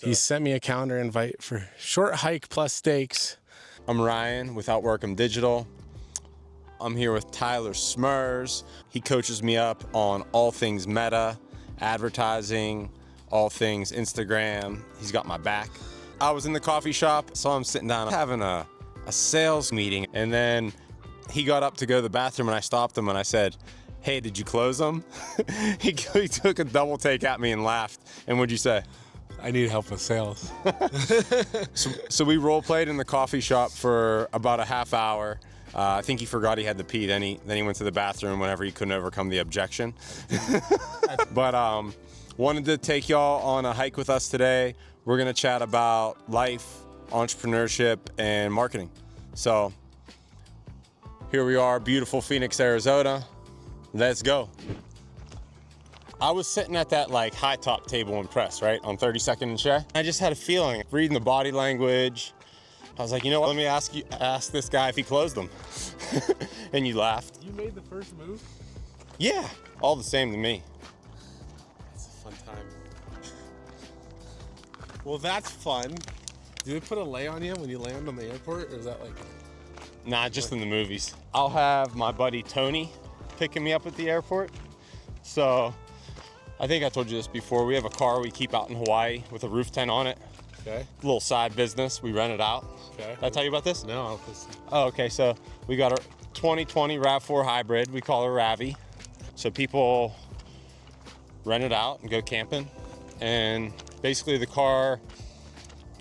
He sent me a calendar invite for short hike plus steaks. I'm Ryan with Outwork 'em Digital. I'm here with Tyler Smurs. He coaches me up on all things meta, advertising, all things Instagram. He's got my back. I was in the coffee shop, saw him sitting down having a sales meeting, and then he got up to go to the bathroom and I stopped him and I said, "Hey, did you close them?" he took a double take at me and laughed. And what'd you say? I need help with sales. So we role played in the coffee shop for about a half hour. I think he forgot he had to pee. Then he went to the bathroom whenever he couldn't overcome the objection. But wanted to take y'all on a hike with us today. We're gonna chat about life, entrepreneurship, and marketing. So here we are, beautiful Phoenix, Arizona. Let's go. I was sitting at that like high top table and press, right, on 32nd and Shea. I just had a feeling, reading the body language. I was like, you know what, let me ask this guy if he closed them. And you laughed. You made the first move? Yeah, all the same to me. It's a fun time. Well, that's fun. Do they put a lay on you when you land on the airport, or is that like? Nah, just in the movies. I'll have my buddy Tony picking me up at the airport. So I think I told you this before. We have a car we keep out in Hawaii with a roof tent on it. Okay. Little side business. We rent it out. Okay. Did I tell you about this? No, this. Oh, okay. So we got a 2020 RAV4 hybrid. We call her Ravi. So people rent it out and go camping. And basically the car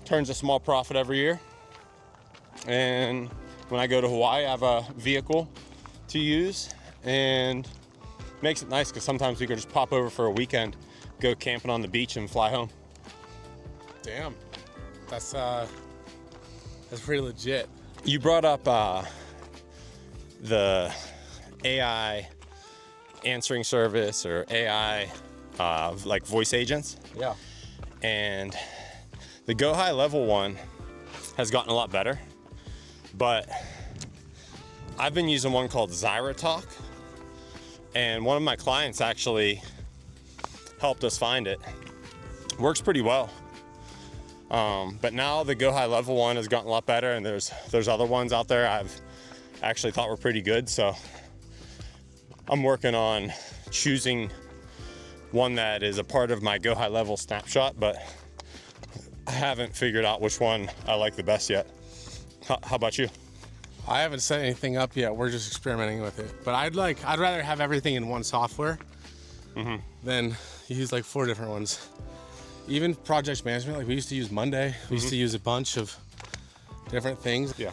turns a small profit every year. And when I go to Hawaii, I have a vehicle to use, and makes it nice because sometimes we could just pop over for a weekend, go camping on the beach and fly home. Damn, that's pretty legit. You brought up the AI answering service or AI like voice agents. Yeah. And the Go High Level one has gotten a lot better, but I've been using one called ZyraTalk, and one of my clients actually helped us find it. Works pretty well. But now the Go High Level one has gotten a lot better, and there's other ones out there I've actually thought were pretty good. So I'm working on choosing one that is a part of my Go High Level snapshot, but I haven't figured out which one I like the best yet. How about you? I haven't set anything up yet. We're just experimenting with it. But I'd rather have everything in one software than use like 4 different ones. Even project management, like we used to use Monday. We used to use a bunch of different things. Yeah.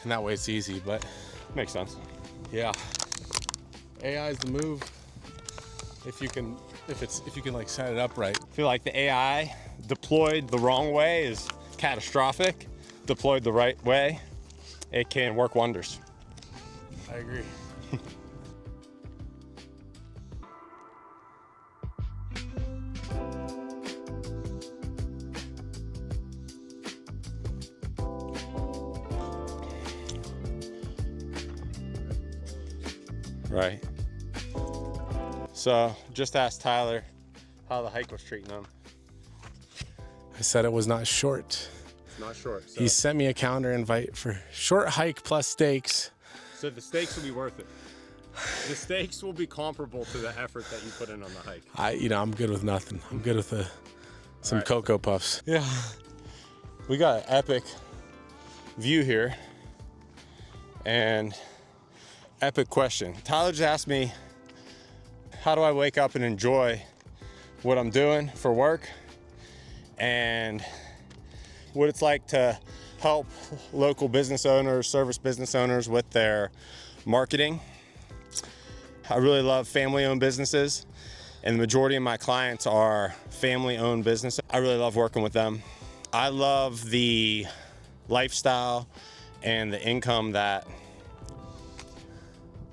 And that way it's easy, but Makes sense. yeah. AI is the move. If you can like set it up right. I feel like the AI deployed the wrong way is catastrophic. Deployed the right way, it can work wonders. I agree. Right. So just asked Tyler how the hike was treating him. I said it was not short. Not short. So. He sent me a calendar invite for short hike plus steaks. So the steaks will be worth it. The steaks will be comparable to the effort that you put in on the hike. I'm good with nothing. I'm good with some right. Cocoa Puffs. Yeah. We got an epic view here. And epic question. Tyler just asked me, how do I wake up and enjoy what I'm doing for work? And what it's like to help local business owners, service business owners with their marketing. I really love family-owned businesses, and the majority of my clients are family-owned businesses. I really love working with them. I love the lifestyle and the income that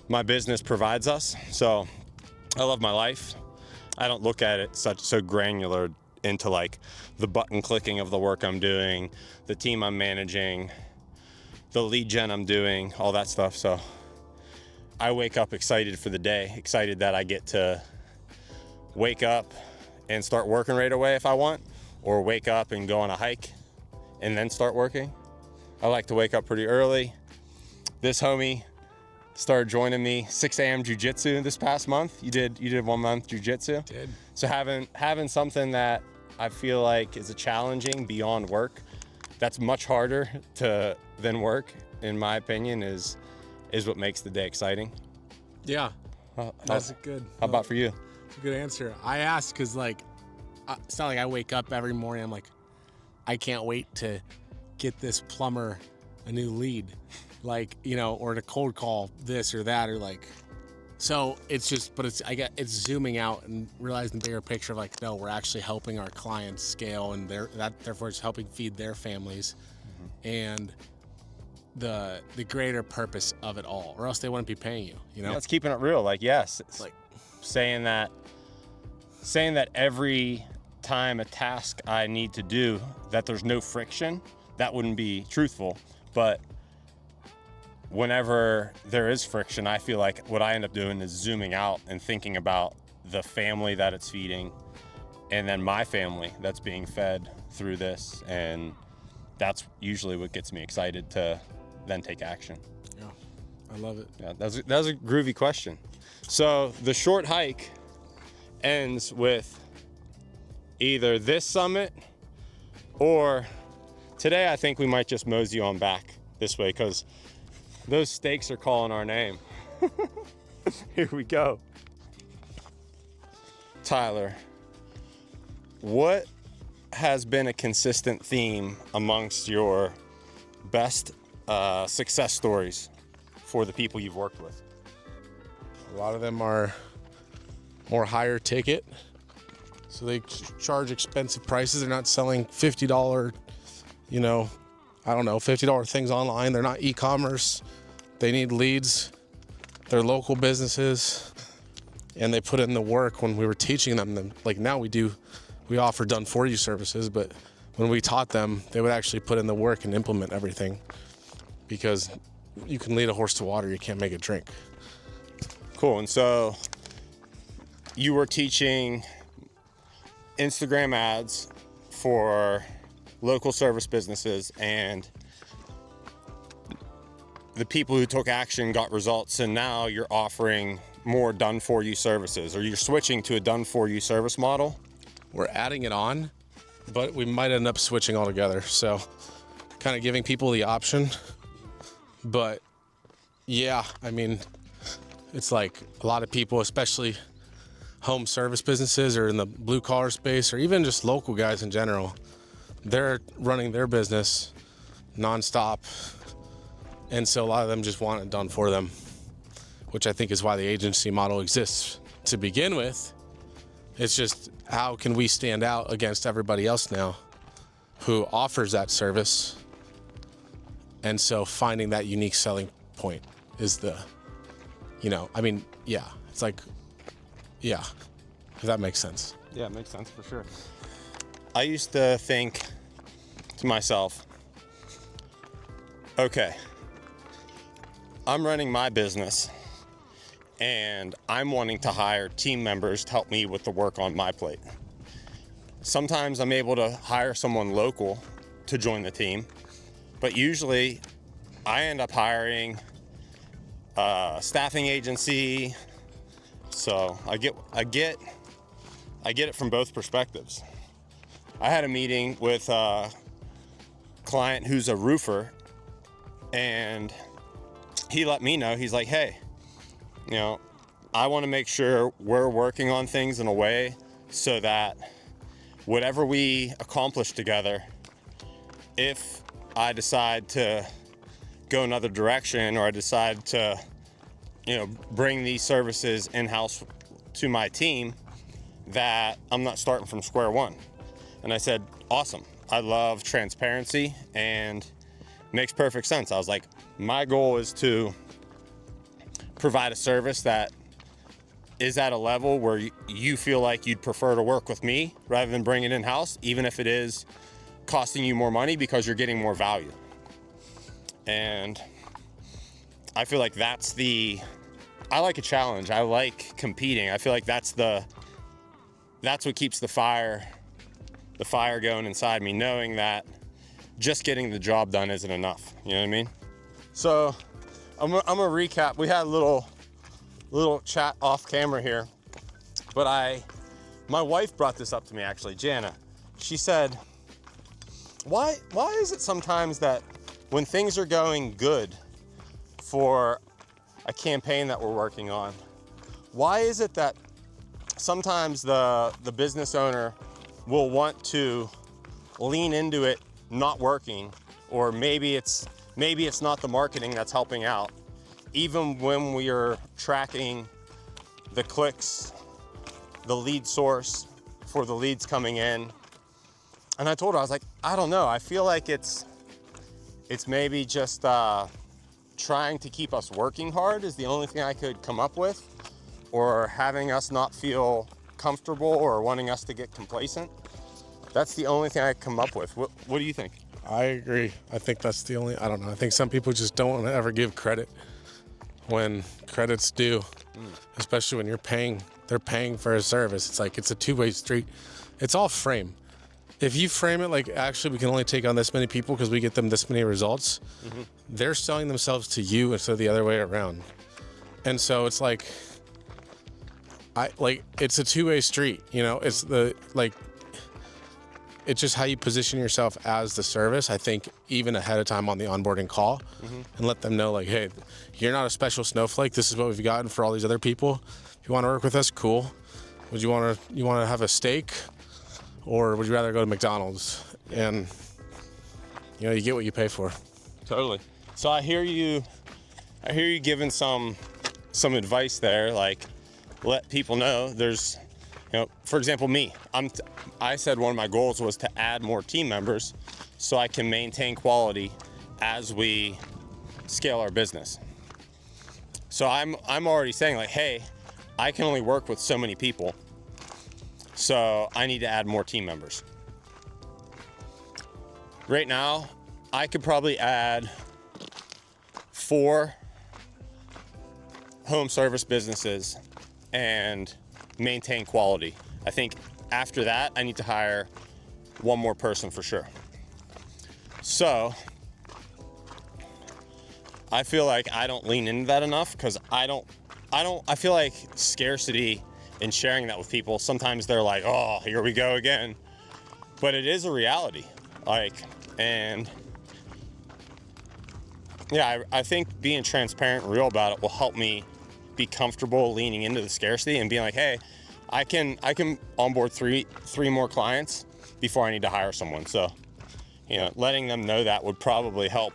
my business provides us. So I love my life. I don't look at it so granular into like the button clicking of the work I'm doing, the team I'm managing, the lead gen I'm doing, all that stuff. So I wake up excited for the day, excited that I get to wake up and start working right away if I want, or wake up and go on a hike and then start working. I like to wake up pretty early. This homie started joining me 6 a.m. jiu-jitsu this past month. You did 1 month jiu-jitsu? Did. So having something that I feel like is a challenging beyond work, that's much harder than work, in my opinion, is what makes the day exciting. Yeah, that's good. How about for you? It's a good answer. I asked because like, it's not like I wake up every morning, I'm like, I can't wait to get this plumber a new lead, like, you know, or to cold call this or that, or like, so it's just, but it's zooming out and realizing the bigger picture of like, no, we're actually helping our clients scale, and therefore it's helping feed their families, and the greater purpose of it all, or else they wouldn't be paying you, you know? Yeah, it's keeping it real. Like, yes, it's like saying that every time a task I need to do, that there's no friction, that wouldn't be truthful. But whenever there is friction, I feel like what I end up doing is zooming out and thinking about the family that it's feeding, and then my family that's being fed through this. And that's usually what gets me excited to then take action. Yeah, I love it. Yeah, that was a groovy question. So the short hike ends with either this summit, or today I think we might just mosey on back this way because those stakes are calling our name. Here we go. Tyler, what has been a consistent theme amongst your best success stories for the people you've worked with? A lot of them are more higher ticket, so they charge expensive prices. They're not selling $50, you know, I don't know, $50 things online. They're not e-commerce. They need leads. They're local businesses, and they put in the work. When we were teaching them, like now we offer done for you services, but when we taught them, they would actually put in the work and implement everything, because you can lead a horse to water, you can't make it drink. Cool. And so you were teaching Instagram ads for local service businesses, and the people who took action got results, and now you're offering more done for you services, or you're switching to a done for you service model. We're adding it on, but we might end up switching altogether. So kind of giving people the option. But yeah, I mean, it's like a lot of people, especially home service businesses or in the blue collar space, or even just local guys in general, they're running their business nonstop. And so a lot of them just want it done for them, which I think is why the agency model exists to begin with. It's just, how can we stand out against everybody else now who offers that service? And so finding that unique selling point is the, you know, I mean, yeah, it's like, yeah, if that makes sense. Yeah, it makes sense for sure. I used to think to myself, okay, I'm running my business and I'm wanting to hire team members to help me with the work on my plate. Sometimes I'm able to hire someone local to join the team, but usually I end up hiring a staffing agency. So I get it from both perspectives. I had a meeting with a client who's a roofer, and he let me know, he's like, hey, you know, I want to make sure we're working on things in a way so that whatever we accomplish together, if I decide to go another direction, or I decide to, you know, bring these services in-house to my team, that I'm not starting from square one. And I said, awesome. I love transparency, and makes perfect sense. I was like, my goal is to provide a service that is at a level where you feel like you'd prefer to work with me rather than bring it in-house, even if it is costing you more money, because you're getting more value. And I feel like I like a challenge. I like competing. I feel like that's what keeps the fire the fire going inside me, knowing that just getting the job done isn't enough. You know what I mean? So I'm gonna recap. We had a little chat off camera here, but my wife brought this up to me actually, Jana. She said, why is it sometimes that when things are going good for a campaign that we're working on, why is it that sometimes the business owner will want to lean into it not working, or maybe it's not the marketing that's helping out, even when we are tracking the clicks, the lead source for the leads coming in? And I told her, I was like, I don't know. I feel like it's maybe just trying to keep us working hard is the only thing I could come up with, or having us not feel comfortable or wanting us to get complacent. That's the only thing I come up with. What do you think? I agree. I think that's the only, I don't know. I think some people just don't want to ever give credit when credit's due, especially when they're paying for a service. It's like, it's a two-way street. It's all frame. If you frame it like, actually, we can only take on this many people because we get them this many results, they're selling themselves to you instead of the other way around. And so it's like, it's a two-way street, you know? It's it's just how you position yourself as the service, I think, even ahead of time on the onboarding call, and let them know, like, hey, you're not a special snowflake. This is what we've gotten for all these other people. If you want to work with us, cool. Would you want to have a steak, or would you rather go to McDonald's? And you get what you pay for. Totally. So I hear you giving some advice there, like let people know there's, for example, me. I said one of my goals was to add more team members so I can maintain quality as we scale our business. So I'm already saying, like, hey, I can only work with so many people, so I need to add more team members. Right now, I could probably add 4 home service businesses and maintain quality. I think after that, I need to hire 1 more person for sure. So I feel like I don't lean into that enough, because I feel like scarcity in sharing that with people, sometimes they're like, oh, here we go again. But it is a reality. And yeah, I think being transparent and real about it will help me be comfortable leaning into the scarcity and being like, hey, I can onboard three more clients before I need to hire someone. So, letting them know that would probably help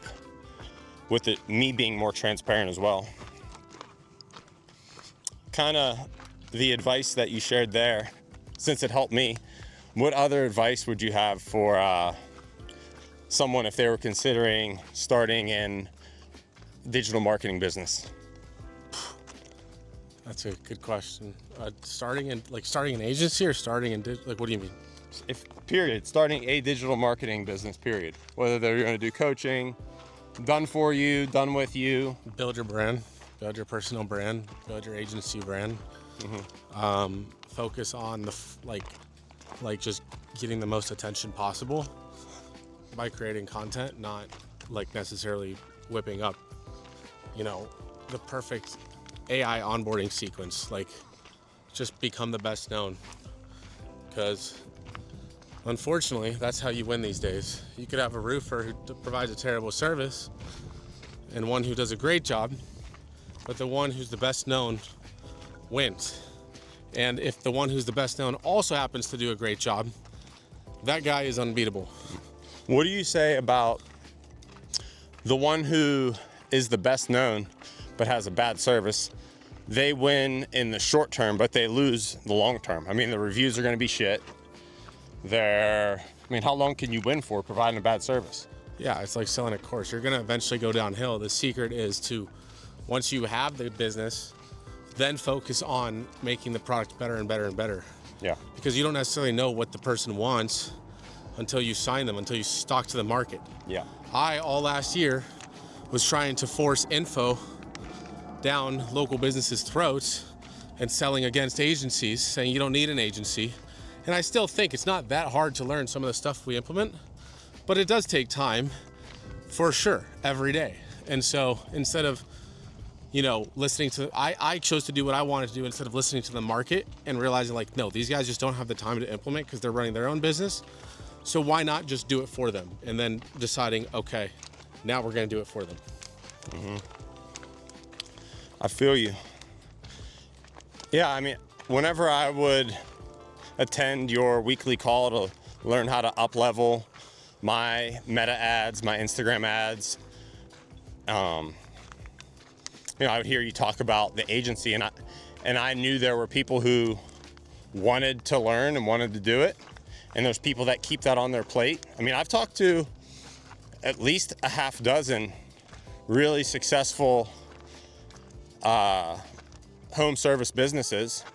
with me being more transparent as well. Kind of the advice that you shared there, since it helped me, what other advice would you have for someone if they were considering starting in digital marketing business? That's a good question. Starting an agency, or starting in what do you mean? Starting a digital marketing business, period. Whether they're going to do coaching, done for you, done with you. Build your brand, build your personal brand, build your agency brand. Focus on just getting the most attention possible by creating content, not necessarily whipping up, the perfect AI onboarding sequence. Just become the best known, because unfortunately that's how you win these days. You could have a roofer who provides a terrible service and one who does a great job, but the one who's the best known wins. And if the one who's the best known also happens to do a great job, that guy is unbeatable. What do you say about the one who is the best known but has a bad service? They win in the short term, but they lose the long term. I mean, the reviews are going to be shit. How long can you win for providing a bad service? Yeah, it's like selling a course. You're going to eventually go downhill. The secret is to, once you have the business, then focus on making the product better and better and better. Yeah. Because you don't necessarily know what the person wants until you sign them, until you talk to the market. Yeah. All last year was trying to force info down local businesses' throats and selling against agencies, saying you don't need an agency. And I still think it's not that hard to learn some of the stuff we implement, but it does take time for sure every day. And so instead of, listening to, I chose to do what I wanted to do instead of listening to the market and realizing like, no, these guys just don't have the time to implement because they're running their own business. So why not just do it for them? And then deciding, okay, now we're going to do it for them. Mm-hmm. I feel you. Yeah, I mean, whenever I would attend your weekly call to learn how to up-level my meta ads, my Instagram ads, I would hear you talk about the agency, and I knew there were people who wanted to learn and wanted to do it, and there's people that keep that on their plate. I mean, I've talked to at least a half dozen really successful home service businesses,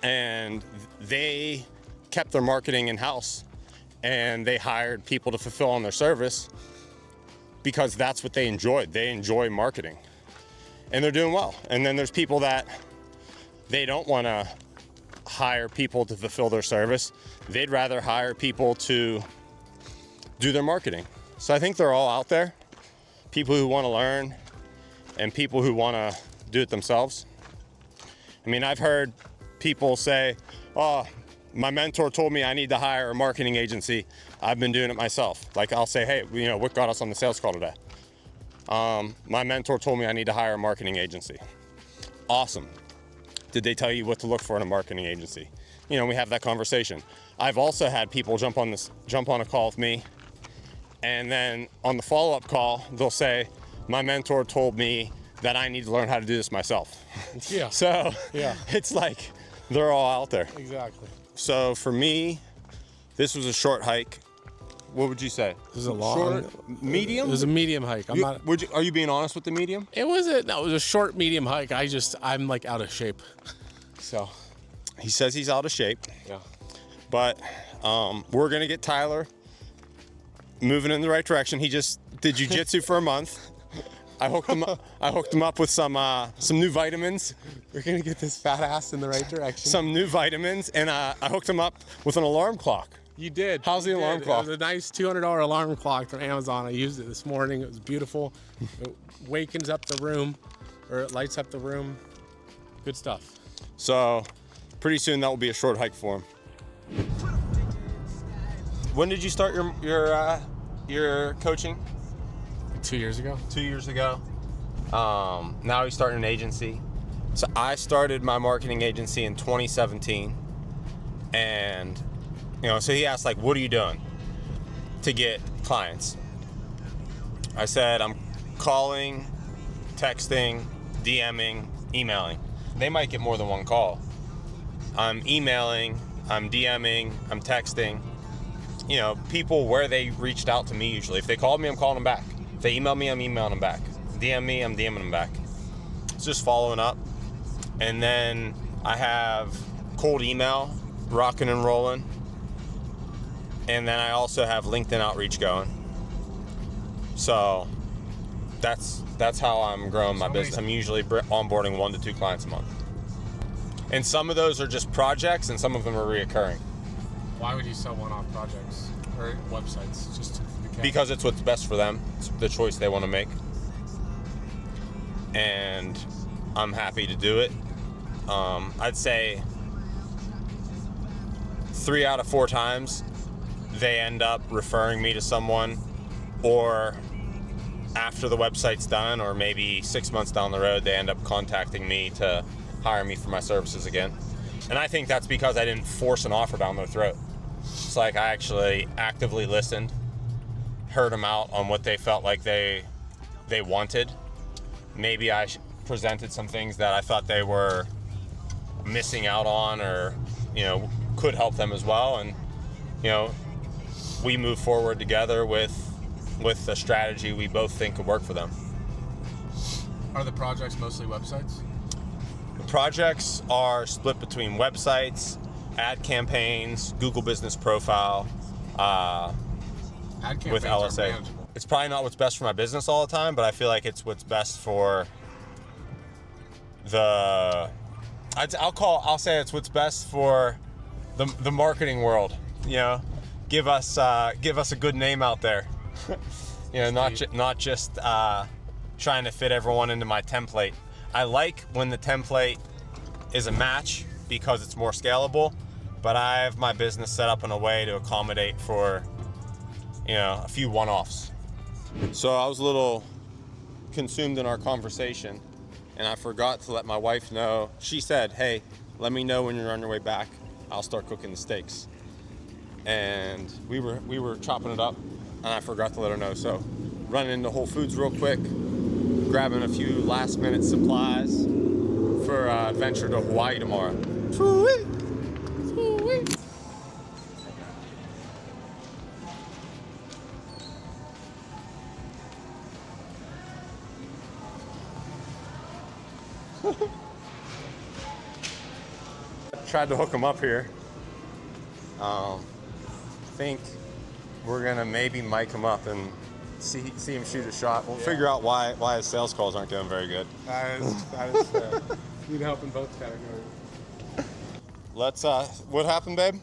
and they kept their marketing in-house, and they hired people to fulfill on their service because that's what they enjoyed. They enjoy marketing, and they're doing well. And then there's people that they don't want to hire people to fulfill their service. They'd rather hire people to do their marketing. So I think they're all out there, people who want to learn and people who want to do it themselves. I mean, I've heard people say, oh, my mentor told me I need to hire a marketing agency. I've been doing it myself. Like I'll say, hey, what got us on the sales call today? My mentor told me I need to hire a marketing agency. Awesome. Did they tell you what to look for in a marketing agency? We have that conversation. I've also had people jump on a call with me, and then on the follow-up call, they'll say, my mentor told me that I need to learn how to do this myself. Yeah. So yeah, it's like they're all out there. Exactly. So for me, this was a short hike. What would you say? It was a long, short, medium? It was a medium hike. Are you being honest with the medium? It was a short medium hike. I'm like out of shape. So. He says he's out of shape. Yeah. But we're gonna get Tyler moving in the right direction. He just did jiu-jitsu for a month. I hooked him up with some new vitamins. We're gonna get this fat ass in the right direction. Some new vitamins, and I hooked him up with an alarm clock. You did. How's the alarm clock? It was a nice $200 alarm clock from Amazon. I used it this morning. It was beautiful. It wakens up the room, or it lights up the room. Good stuff. So, pretty soon that will be a short hike for him. When did you start your coaching? 2 years ago. 2 years ago. Now he's starting an agency. So I started my marketing agency in 2017, and so he asked, like, what are you doing to get clients? I said, I'm calling, texting, DMing, emailing. They might get more than one call. I'm emailing, I'm DMing, I'm texting. People where they reached out to me usually. If they called me, I'm calling them back. If they email me, I'm emailing them back. DM me, I'm DMing them back. It's just following up. And then I have cold email, rocking and rolling. And then I also have LinkedIn outreach going. So that's how I'm growing my business. I'm usually onboarding 1 to 2 clients a month. And some of those are just projects, and some of them are reoccurring. Why would you sell one-off projects or websites? Because it's what's best for them. It's the choice they want to make. And I'm happy to do it. I'd say 3 out of 4 times they end up referring me to someone, or after the website's done, or maybe 6 months down the road, they end up contacting me to hire me for my services again. And I think that's because I didn't force an offer down their throat. It's like I actually actively listened, heard them out on what they felt like they wanted. Maybe I presented some things that I thought they were missing out on, or could help them as well, and we move forward together with a strategy we both think could work for them. Are the projects mostly websites? The projects are split between websites, ad campaigns, Google Business Profile, Ad campaigns with LSA. are manageable. It's probably not what's best for my business all the time, but I feel like it's what's best for I'll say it's what's best for the marketing world. You know, give us a good name out there. You know, not just trying to fit everyone into my template. I like when the template is a match because it's more scalable, but I have my business set up in a way to accommodate for, you know, a few one-offs. So I was a little consumed in our conversation, and I forgot to let my wife know. She said, hey, let me know when you're on your way back. I'll start cooking the steaks. And we were chopping it up, and I forgot to let her know. So running into Whole Foods real quick, grabbing a few last minute supplies for adventure to Hawaii tomorrow. Sweet. Sweet. Tried to hook him up here. Think we're gonna maybe mic him up and see him shoot a shot. We'll figure out why his sales calls aren't doing very good. That is fair. Need help in both categories. Let's what happened, babe?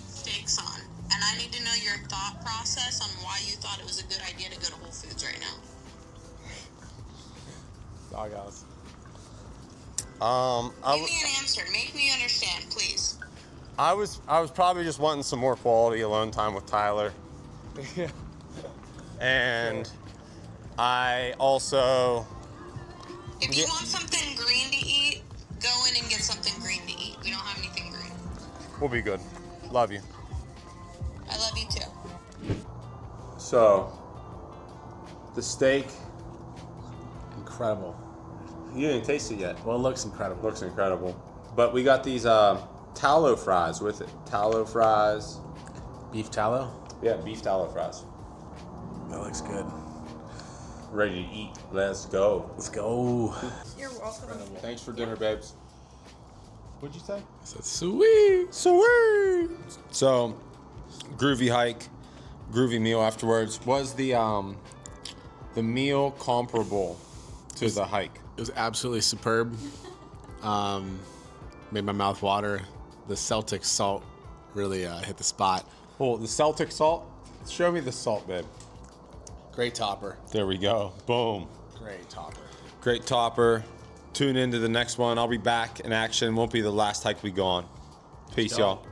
Steaks on, and I need to know your thought process on why you thought it was a good idea to go to Whole Foods right now. Doghouse. Give me an answer. Make me understand, please. I was probably just wanting some more quality alone time with Tyler. Yeah. And I also... If you want something green to eat, go in and get something green to eat. We don't have anything green. We'll be good. Love you. I love you too. So, the steak, Incredible. you didn't taste it yet. Well, it looks incredible. Looks incredible. But we got these tallow fries with it. Tallow fries. Beef tallow? Yeah, beef tallow fries. That looks good. Ready to eat. Let's go. Let's go. You're welcome. Thanks for dinner, babes. What'd you say? I said, sweet. Sweet. So, groovy hike, groovy meal afterwards. Was the meal comparable to the hike? It was absolutely superb. Made my mouth water. The Celtic salt really hit the spot. Oh, the Celtic salt? Show me the salt, babe. Great topper. There we go. Boom. Great topper. Great topper. Tune into the next one. I'll be back in action. Won't be the last hike we go on. Peace, y'all.